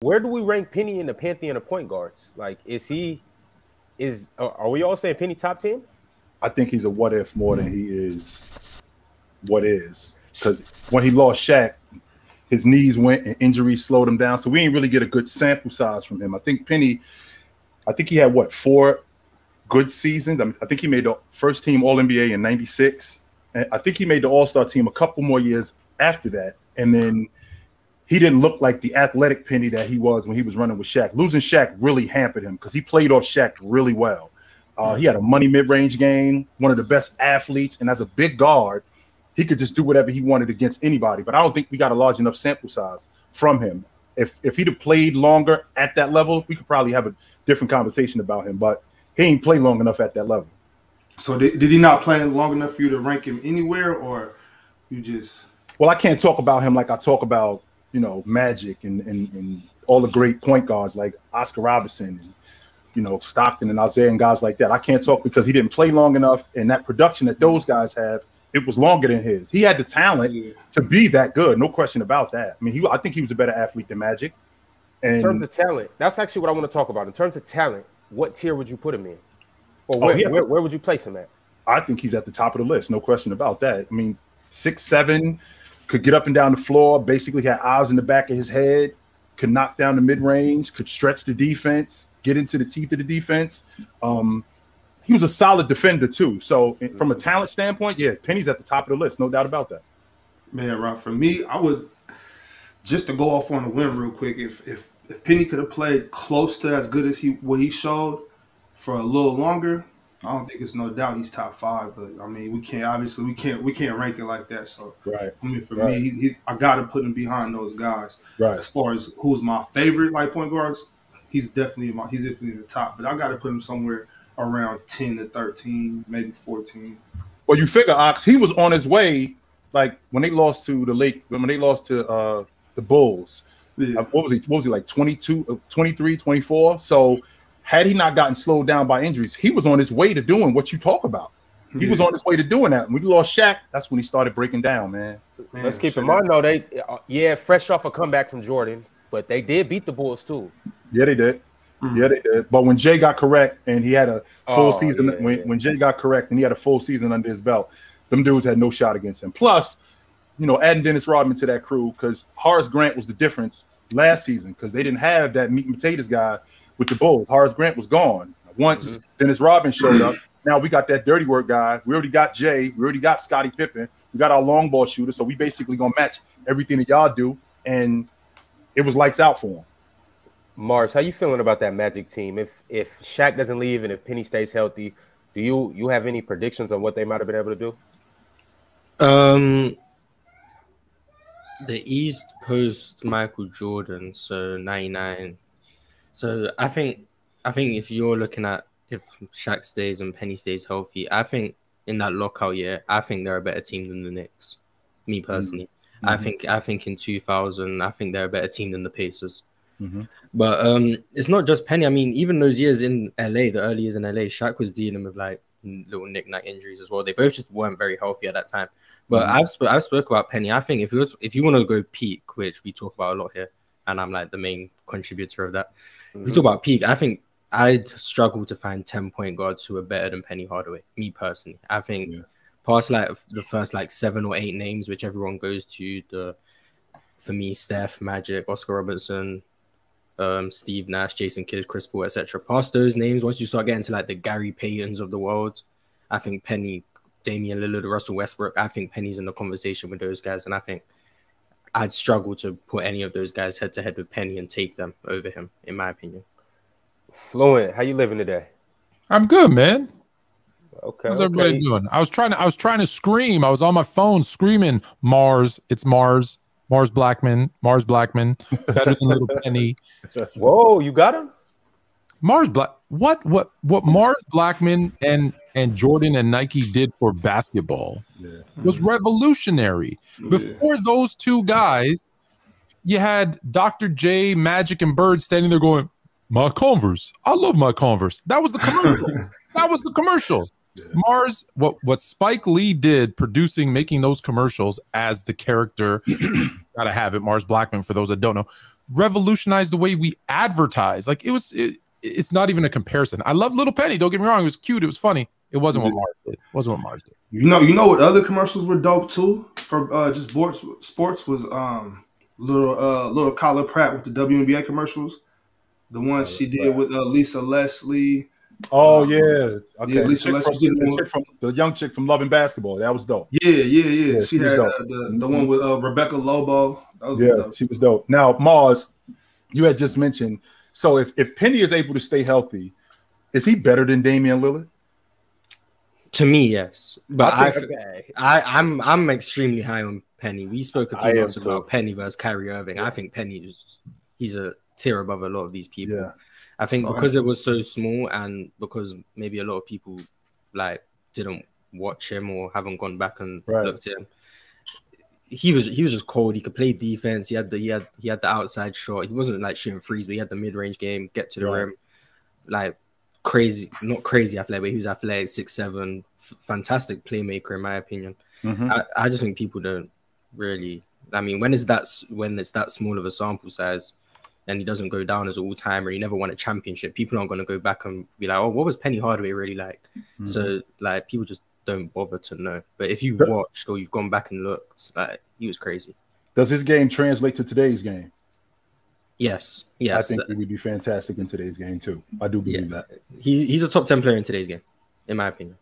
where do we rank Penny in the pantheon of point guards? Like, are we all saying Penny top 10? I think he's a what if more than he is what is. Because when he lost Shaq, his knees went and injuries slowed him down. So we didn't really get a good sample size from him. I think Penny, he had what, 4 good seasons. I think he made the first team All-NBA in '96. And I think he made the All-Star team a couple more years after that. And then he didn't look like the athletic Penny that he was when he was running with Shaq. Losing Shaq really hampered him because he played off Shaq really well. He had a money mid-range game, one of the best athletes, and as a big guard, he could just do whatever he wanted against anybody. But I don't think we got a large enough sample size from him. If he'd have played longer at that level, we could probably have a different conversation about him. But he ain't played long enough at that level. So did he not play long enough for you to rank him anywhere, or you just? Well, I can't talk about him like I talk about, Magic and all the great point guards like Oscar Robertson and, Stockton and Isaiah and guys like that. I can't talk because he didn't play long enough, and that production that those guys have, it was longer than his. He had the talent to be that good, no question about that. I mean, I think he was a better athlete than Magic. And in terms of talent, that's actually what I want to talk about. In terms of talent, what tier would you put him in? Or where would you place him at? I think he's at the top of the list, no question about that. I mean, 6'7", could get up and down the floor, basically had eyes in the back of his head, could knock down the mid-range, could stretch the defense, get into the teeth of the defense. He was a solid defender too. So from a talent standpoint, yeah, Penny's at the top of the list, no doubt about that. Man, Rob, for me, I would, just to go off on a limb real quick, if Penny could have played close to as good as what he showed for a little longer, I don't think it's no doubt he's top 5. But I mean, we can't rank it like that. So right. I mean, for me, I got to put him behind those guys. Right. As far as who's my favorite point guards, he's definitely the top. But I got to put him somewhere around 10 to 13, maybe 14. Well, you figure, Ox, he was on his way. Like when they lost to the Bulls. Yeah. What was he like 22, 23, 24? So had he not gotten slowed down by injuries, he was on his way to doing what you talk about. He was on his way to doing that. When we lost Shaq, that's when he started breaking down, man. Let's keep in mind, though, they fresh off a comeback from Jordan, but they did beat the Bulls, too. Yeah, they did. Mm-hmm. Yeah, they did. But when Jay got correct and he had a full season, when Jay got correct and he had a full season under his belt, them dudes had no shot against him. Plus, adding Dennis Rodman to that crew, because Horace Grant was the difference last season, because they didn't have that meat and potatoes guy with the Bulls. Horace Grant was gone. Once Dennis Rodman showed up, now we got that dirty work guy. We already got Jay. We already got Scottie Pippen. We got our long ball shooter. So we basically going to match everything that y'all do. And it was lights out for him. Mars, how you feeling about that Magic team? If Shaq doesn't leave and if Penny stays healthy, do you have any predictions on what they might have been able to do? The East post Michael Jordan, so 99. So I think if you're looking at if Shaq stays and Penny stays healthy, I think in that lockout year, I think they're a better team than the Knicks. Me personally, I think in 2000, I think they're a better team than the Pacers. But it's not just Penny. I mean, even those years in LA, the early years in LA, Shaq was dealing with like little knick-knack injuries as well. They both just weren't very healthy at that time. But I've spoke about Penny. I think if you want to go peak, which we talk about a lot here, and I'm like the main contributor of that. If we talk about peak, I think I'd struggle to find 10-point guards who are better than Penny Hardaway. Me personally, I think past like the first like 7 or 8 names, which everyone goes to, for me, Steph, Magic, Oscar Robertson, Steve Nash, Jason Kidd, Chris Paul, etc. Past those names, once you start getting to like the Gary Paytons of the world, I think Penny, Damian Lillard, Russell Westbrook, I think Penny's in the conversation with those guys, and I think I'd struggle to put any of those guys head to head with Penny and take them over him, in my opinion. Fluent, how you living today? I'm good, man. Okay. How's everybody doing? I was trying to scream. I was on my phone screaming, Mars. It's Mars. Mars Blackman. Mars Blackman. Better than Little Penny. Whoa, you got him? Mars Black. What Mars Blackman and Jordan and Nike did for basketball was revolutionary. Before those two guys, you had Dr. J, Magic, and Bird standing there going, "My Converse. I love my Converse." That was the commercial. That was the commercial. Mars, what Spike Lee did making those commercials as the character, gotta have it, Mars Blackman, for those that don't know, revolutionized the way we advertise. Like it's not even a comparison. I love Little Penny. Don't get me wrong. It was cute. It was funny. It wasn't what Mars did. It wasn't what Mars did. You know what other commercials were dope too for just sports was little Kyla Pratt with the WNBA commercials. The one she did with Lisa Leslie. Oh yeah, okay. Yeah, Lisa Leslie the young chick from Love and Basketball. That was dope. Yeah. She had the one with Rebecca Lobo. Yeah, she was dope. Now, Mars, you had just mentioned. So if Penny is able to stay healthy, is he better than Damian Lillard? To me, yes. But I'm extremely high on Penny. We spoke a few months about Penny versus Kyrie Irving. I think Penny he's a tier above a lot of these people. Yeah. I think because it was so small and because maybe a lot of people like didn't watch him or haven't gone back and looked at him. He was just cold. He could play defense. He had the outside shot. He wasn't like shooting threes, but he had the mid-range game, get to the rim. Like crazy, not crazy athletic, but he was athletic, 6'7", fantastic playmaker in my opinion. I just think people don't really. I mean, when it's that small of a sample size, and he doesn't go down as an all-timer, he never won a championship, people aren't going to go back and be like, oh, what was Penny Hardaway really like? So like people just don't bother to know. But if you watched or you've gone back and looked, like he was crazy. Does his game translate to today's game? Yes. I think he would be fantastic in today's game too. I do believe that. He's a top 10 player in today's game, in my opinion.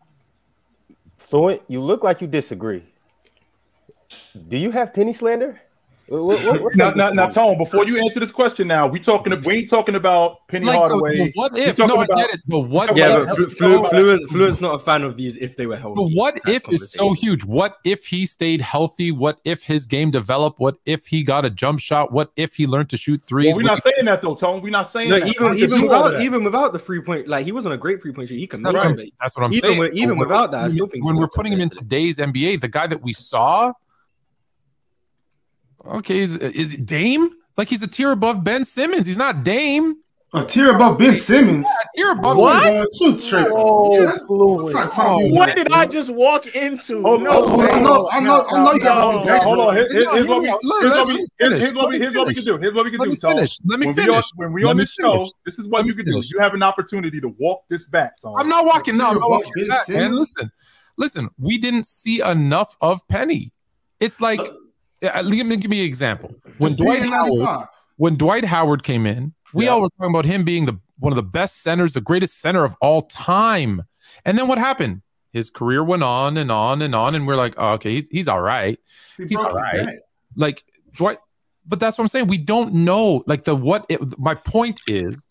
Fluent, you look like you disagree. Do you have Penny slander? Now, Tone, before you answer this question, now we ain't talking about Penny Hardaway. What if? No, I get it. The what? Yeah, but Fluent's not a fan of these. If they were healthy, the what if is so huge. What if he stayed healthy? What if his game developed? What if he got a jump shot? What if he learned to shoot threes? Well, we're not saying that though, Tone. We're not saying that. Even without the 3-point, like he wasn't a great 3-point shooter. He can make it. That's what I'm saying. Even without that, I still think when we're putting him in today's NBA, the guy that we saw. Okay, is it Dame? Like he's a tier above Ben Simmons. He's not Dame. A tier above Ben Simmons. Yeah, a tier above what? What did I just walk into? I know you got to hold on. Here's what we can do. Let me finish. When we on this show, this is what you can do. You have an opportunity to walk this back, Tom. I'm not walking. No, I'm not walking back, man. Listen. We didn't see enough of Penny. It's like. Let me give me an example. When Dwight Howard came in, we all were talking about him being one of the best centers, the greatest center of all time. And then what happened? His career went on and on and on, and we're like, oh, okay, he's all right. He's all right. Like Dwight, but that's what I'm saying. We don't know. Like the what if. My point is,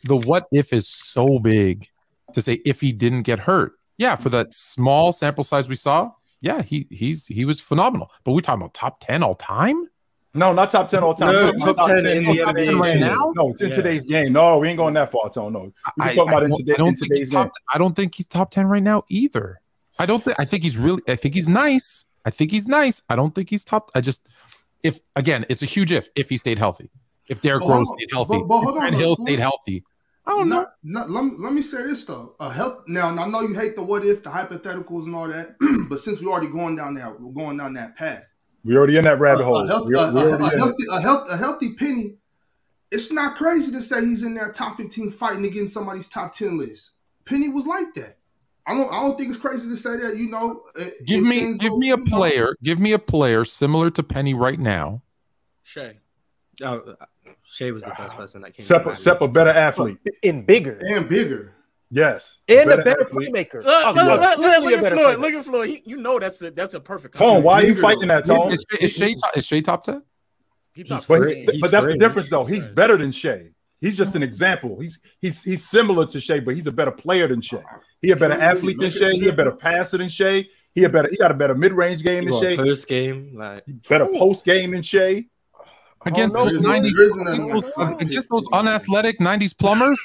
the what if is so big to say if he didn't get hurt. Yeah, for that small sample size we saw. Yeah, he was phenomenal. But we're talking about top 10 all time? No, not top 10 all time. No, top 10 in the NBA right now. No, in today's game. No, we ain't going that far, Tone. No, we're just talking about in today's game. I don't think he's top 10 right now either. I think he's nice. I don't think he's top. If it's a huge if he stayed healthy. If Derrick Rose stayed healthy. If Grant Hill stayed healthy. I don't know. Let me say this though. Now I know you hate the what if, the hypotheticals and all that, but since we're already going down that path. We're already in that rabbit hole. A healthy Penny. It's not crazy to say he's in there top 15 fighting against somebody's top 10 list. Penny was like that. I don't think it's crazy to say that. You know, give me a player similar to Penny right now. Shea. Shea was the first person that came. Sep a better athlete and bigger. Yes, and a better playmaker. Look at Floyd. You know that's a perfect. Tone, why are you fighting that, Tone? Is Shea top 10? But that's the difference, though. He's better than Shea. He's just an example. He's similar to Shea, but he's a better player than Shea. He a better athlete than Shea. He a better passer than Shea. He got a better mid-range game than Shea. Post game, like better post game than Shea. Against those 90s, against those unathletic 90s plumbers.